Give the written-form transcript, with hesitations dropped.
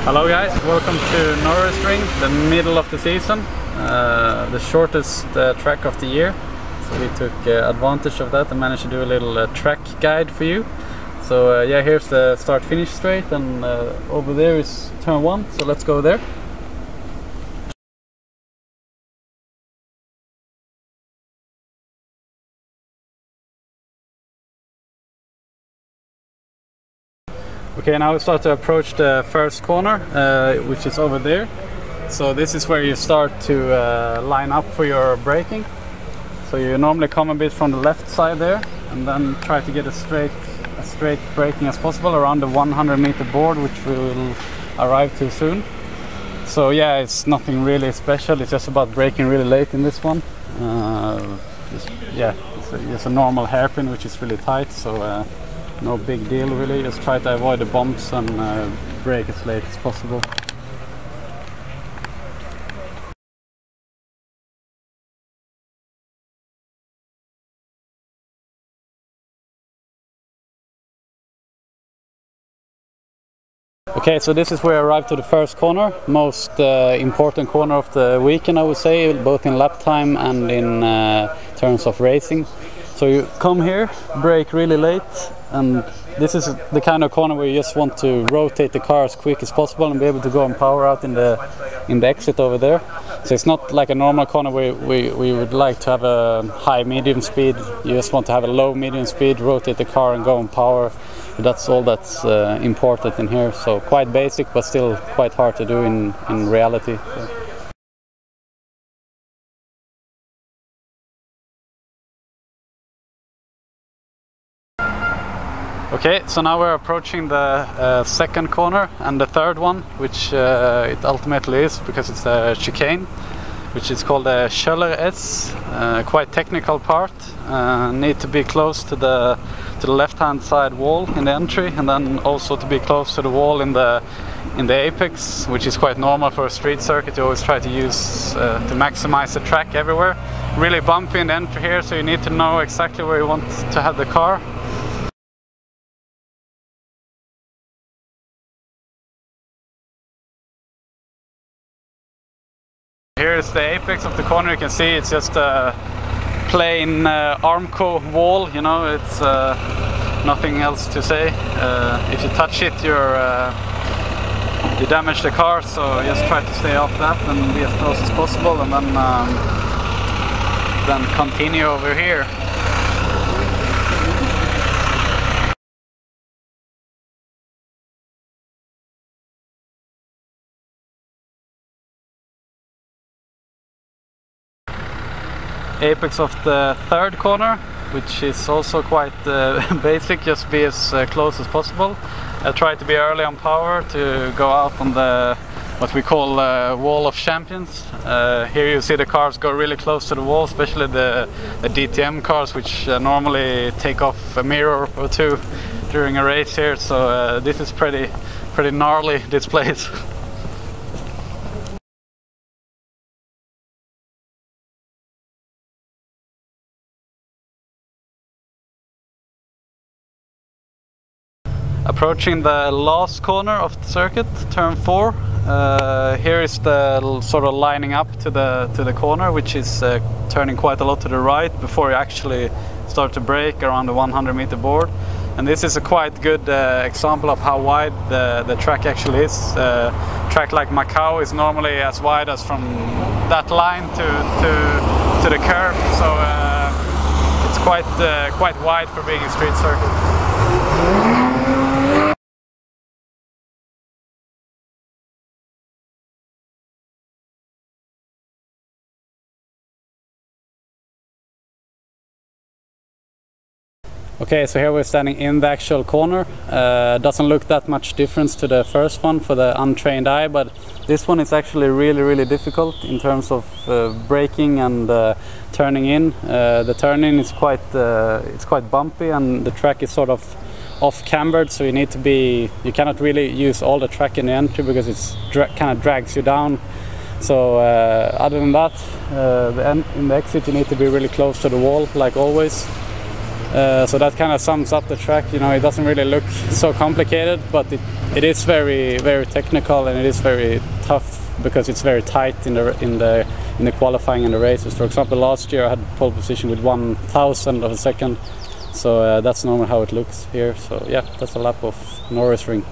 Hello guys, welcome to Norisring, the middle of the season, the shortest track of the year. So we took advantage of that and managed to do a little track guide for you. So yeah, here's the start-finish straight, and over there is turn 1, so let's go there. Okay, now we start to approach the first corner, which is over there. So this is where you start to line up for your braking. So you normally come a bit from the left side there, and then try to get as straight braking as possible around the 100-meter board, which we will arrive to soon. So yeah, it's nothing really special. It's just about braking really late in this one. It's a normal hairpin, which is really tight. So. No big deal really, just try to avoid the bumps and brake as late as possible. Okay, so this is where I arrived to the first corner, most important corner of the weekend I would say, both in lap time and in terms of racing. So you come here, brake really late, and this is the kind of corner where you just want to rotate the car as quick as possible and be able to go and power out in the exit over there. So it's not like a normal corner where we would like to have a high medium speed. You just want to have a low medium speed, rotate the car and go and power. That's all that's important in here. So quite basic, but still quite hard to do in reality. So. Okay, so now we're approaching the second corner and the third one, which it ultimately is because it's a chicane, which is called a Scholler S. Quite technical part. Need to be close to the left-hand side wall in the entry, and then also to be close to the wall in the apex, which is quite normal for a street circuit. You always try to use to maximize the track everywhere. Really bumpy in the entry here, so you need to know exactly where you want to have the car. Here is the apex of the corner. You can see it's just a plain Armco wall, you know, it's nothing else to say. If you touch it, you damage the car, so just try to stay off that and be as close as possible, and then continue over here. Apex of the third corner, which is also quite basic, just be as close as possible. I try to be early on power to go out on the what we call wall of champions. Here you see the cars go really close to the wall, especially the DTM cars, which normally take off a mirror or two during a race here, so this is pretty gnarly displays. Approaching the last corner of the circuit, turn 4. Here is the sort of lining up to the corner, which is turning quite a lot to the right before you actually start to brake around the 100-meter board. And this is a quite good example of how wide the track actually is. Track like Macau is normally as wide as from that line to the curb, so it's quite wide for being a street circuit. Okay, so here we're standing in the actual corner. Doesn't look that much difference to the first one for the untrained eye, but this one is actually really difficult in terms of braking and turning in. The turn-in is quite bumpy, and the track is sort of off-cambered, so you cannot really use all the track in the entry because it's kind of drags you down. So other than that, in the exit you need to be really close to the wall, like always. So that kind of sums up the track. You know, it doesn't really look so complicated, but it is very, very technical, and it is very tough because it's very tight in the qualifying and the races. For example, last year I had pole position with 1,000 of a second, so that's normally how it looks here. So yeah, that's a lap of Norisring.